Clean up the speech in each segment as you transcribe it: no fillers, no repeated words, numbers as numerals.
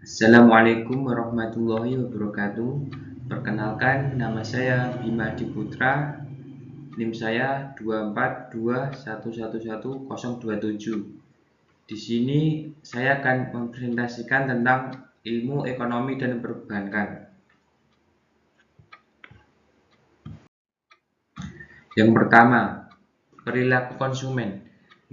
Assalamualaikum warahmatullahi wabarakatuh. Perkenalkan, nama saya Bima Diputra. NIM saya 242111027. Di sini saya akan mempresentasikan tentang ilmu ekonomi dan perbankan. Yang pertama, perilaku konsumen.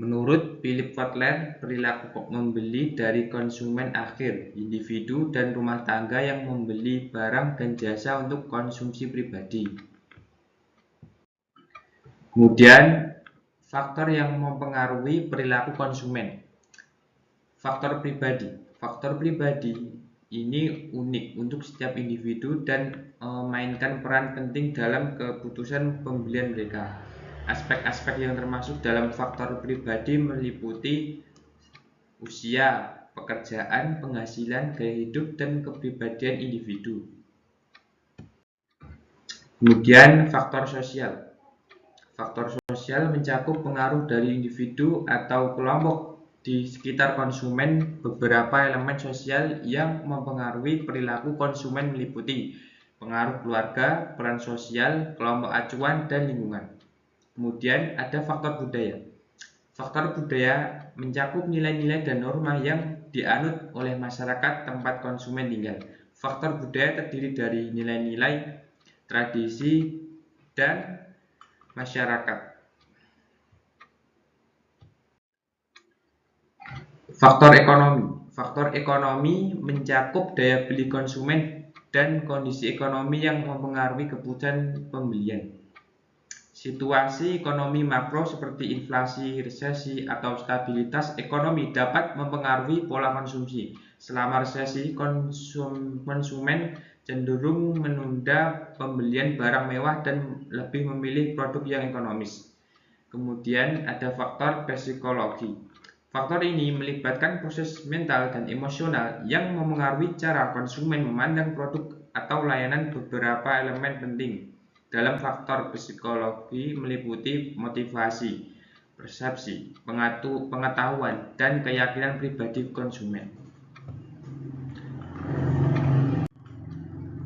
Menurut Philip Kotler, perilaku membeli dari konsumen akhir, individu dan rumah tangga yang membeli barang dan jasa untuk konsumsi pribadi. Kemudian, faktor yang mempengaruhi perilaku konsumen. Faktor pribadi. Faktor pribadi ini unik untuk setiap individu dan memainkan peran penting dalam keputusan pembelian mereka. Aspek-aspek yang termasuk dalam faktor pribadi meliputi usia, pekerjaan, penghasilan, gaya hidup, dan kepribadian individu. Kemudian faktor sosial. Faktor sosial mencakup pengaruh dari individu atau kelompok di sekitar konsumen. Beberapa elemen sosial yang mempengaruhi perilaku konsumen meliputi pengaruh keluarga, peran sosial, kelompok acuan, dan lingkungan. Kemudian ada faktor budaya. Faktor budaya mencakup nilai-nilai dan norma yang dianut oleh masyarakat tempat konsumen tinggal. Faktor budaya terdiri dari nilai-nilai, tradisi, dan masyarakat. Faktor ekonomi. Faktor ekonomi mencakup daya beli konsumen dan kondisi ekonomi yang mempengaruhi keputusan pembelian. Situasi ekonomi makro seperti inflasi, resesi, atau stabilitas ekonomi dapat mempengaruhi pola konsumsi. Selama resesi, konsumen cenderung menunda pembelian barang mewah dan lebih memilih produk yang ekonomis. Kemudian ada faktor psikologi. Faktor ini melibatkan proses mental dan emosional yang memengaruhi cara konsumen memandang produk atau layanan. Beberapa elemen penting dalam faktor psikologi meliputi motivasi, persepsi, pengetahuan, dan keyakinan pribadi konsumen.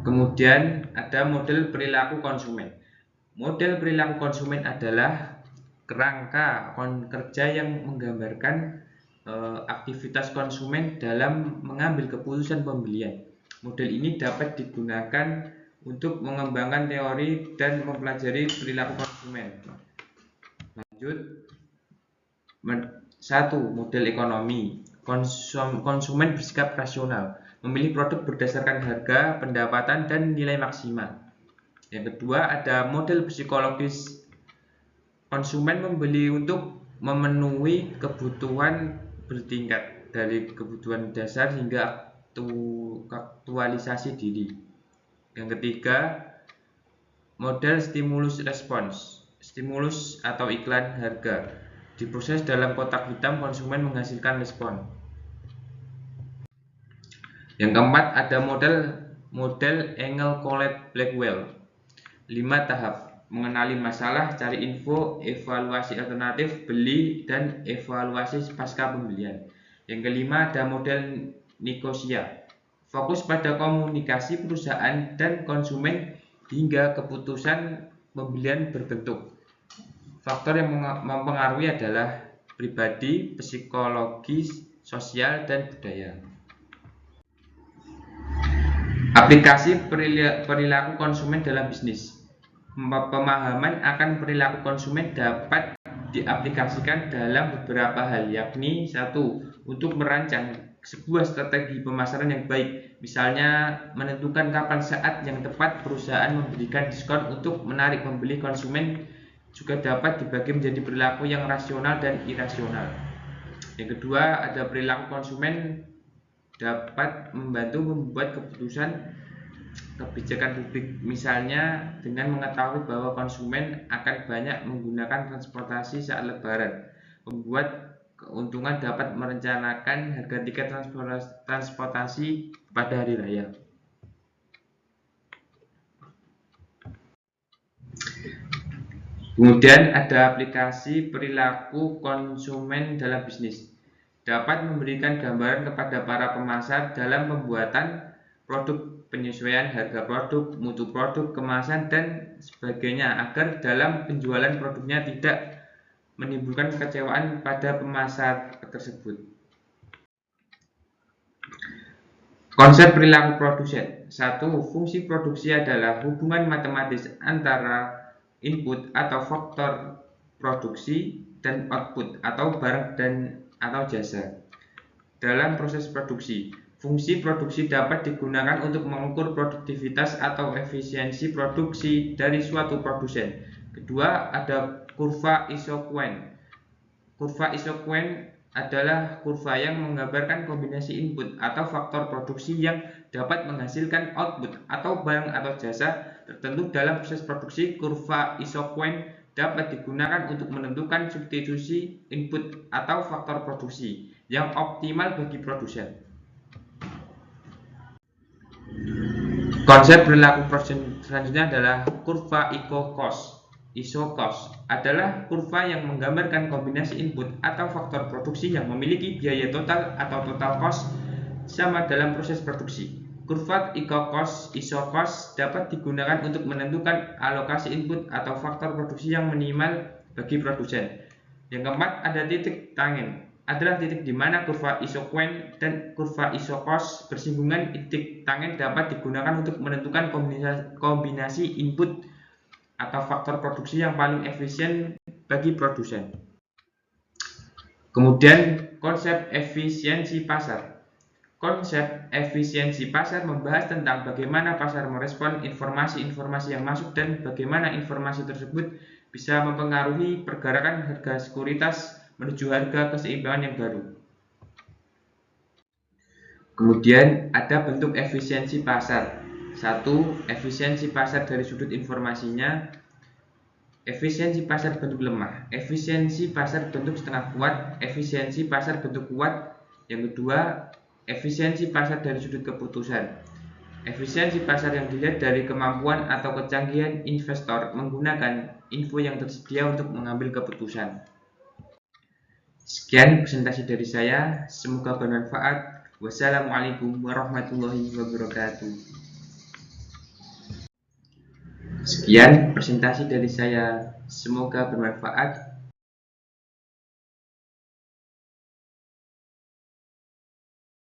Kemudian ada model perilaku konsumen. Model perilaku konsumen adalah kerangka kerja yang menggambarkan aktivitas konsumen dalam mengambil keputusan pembelian. Model ini dapat digunakan untuk mengembangkan teori dan mempelajari perilaku konsumen. Lanjut, 1. Model ekonomi. Konsumen bersikap rasional, memilih produk berdasarkan harga, pendapatan, dan nilai maksimal. Yang kedua, ada model psikologis. Konsumen membeli untuk memenuhi kebutuhan bertingkat dari kebutuhan dasar hingga aktualisasi diri. Yang ketiga, model stimulus respons. Stimulus atau iklan harga diproses dalam kotak hitam, konsumen menghasilkan respon. Yang keempat, ada model Engel-Colette-Blackwell. 5 tahap: mengenali masalah, cari info, evaluasi alternatif, beli, dan evaluasi pasca pembelian. Yang kelima, ada model Nicosia. Fokus pada komunikasi perusahaan dan konsumen hingga keputusan pembelian berbentuk. Faktor yang mempengaruhi adalah pribadi, psikologis, sosial, dan budaya. Aplikasi perilaku konsumen dalam bisnis. Pemahaman akan perilaku konsumen dapat diaplikasikan dalam beberapa hal, yakni 1. Untuk merancang sebuah strategi pemasaran yang baik. Misalnya, menentukan kapan saat yang tepat perusahaan memberikan diskon untuk menarik pembeli. Konsumen juga dapat dibagi menjadi perilaku yang rasional dan irasional. Yang kedua, ada perilaku konsumen dapat membantu membuat keputusan kebijakan publik, misalnya dengan mengetahui bahwa konsumen akan banyak menggunakan transportasi saat Lebaran. Membuat keuntungan dapat merencanakan harga tiket transportasi pada hari raya. Kemudian ada aplikasi perilaku konsumen dalam bisnis. dapat memberikan gambaran kepada para pemasar dalam pembuatan produk, penyesuaian harga produk, mutu produk, kemasan, dan sebagainya agar dalam penjualan produknya tidak menimbulkan kekecewaan pada pemasar tersebut. Konsep perilaku produsen. 1. Fungsi produksi adalah hubungan matematis antara input atau faktor produksi dan output atau barang dan atau jasa. Dalam proses produksi, fungsi produksi dapat digunakan untuk mengukur produktivitas atau efisiensi produksi dari suatu produsen. Kedua, ada kurva Isoquen. Kurva Isoquen adalah kurva yang menggambarkan kombinasi input atau faktor produksi yang dapat menghasilkan output atau barang atau jasa tertentu dalam proses produksi. Kurva Isoquen dapat digunakan untuk menentukan substitusi input atau faktor produksi yang optimal bagi produsen. Konsep perilaku produsen selanjutnya adalah kurva ISO-cost adalah kurva yang menggambarkan kombinasi input atau faktor produksi yang memiliki biaya total atau total cost sama dalam proses produksi. Kurva ISO-cost dapat digunakan untuk menentukan alokasi input atau faktor produksi yang minimal bagi produsen. Yang keempat, ada titik tangent. Adalah titik di mana kurva Isoquen dan kurva ISO-cost bersinggungan. Titik tangent dapat digunakan untuk menentukan kombinasi input atau faktor produksi yang paling efisien bagi produsen. Kemudian konsep efisiensi pasar. Konsep efisiensi pasar membahas tentang bagaimana pasar merespon informasi-informasi yang masuk dan bagaimana informasi tersebut bisa mempengaruhi pergerakan harga sekuritas menuju harga keseimbangan yang baru. Kemudian ada bentuk efisiensi pasar. 1. Efisiensi pasar dari sudut informasinya. Efisiensi pasar bentuk lemah, efisiensi pasar bentuk setengah kuat, efisiensi pasar bentuk kuat. Yang kedua, efisiensi pasar dari sudut keputusan. Efisiensi pasar yang dilihat dari kemampuan atau kecanggihan investor menggunakan info yang tersedia untuk mengambil keputusan. Sekian presentasi dari saya, semoga bermanfaat. Wassalamualaikum warahmatullahi wabarakatuh. Sekian presentasi dari saya, semoga bermanfaat.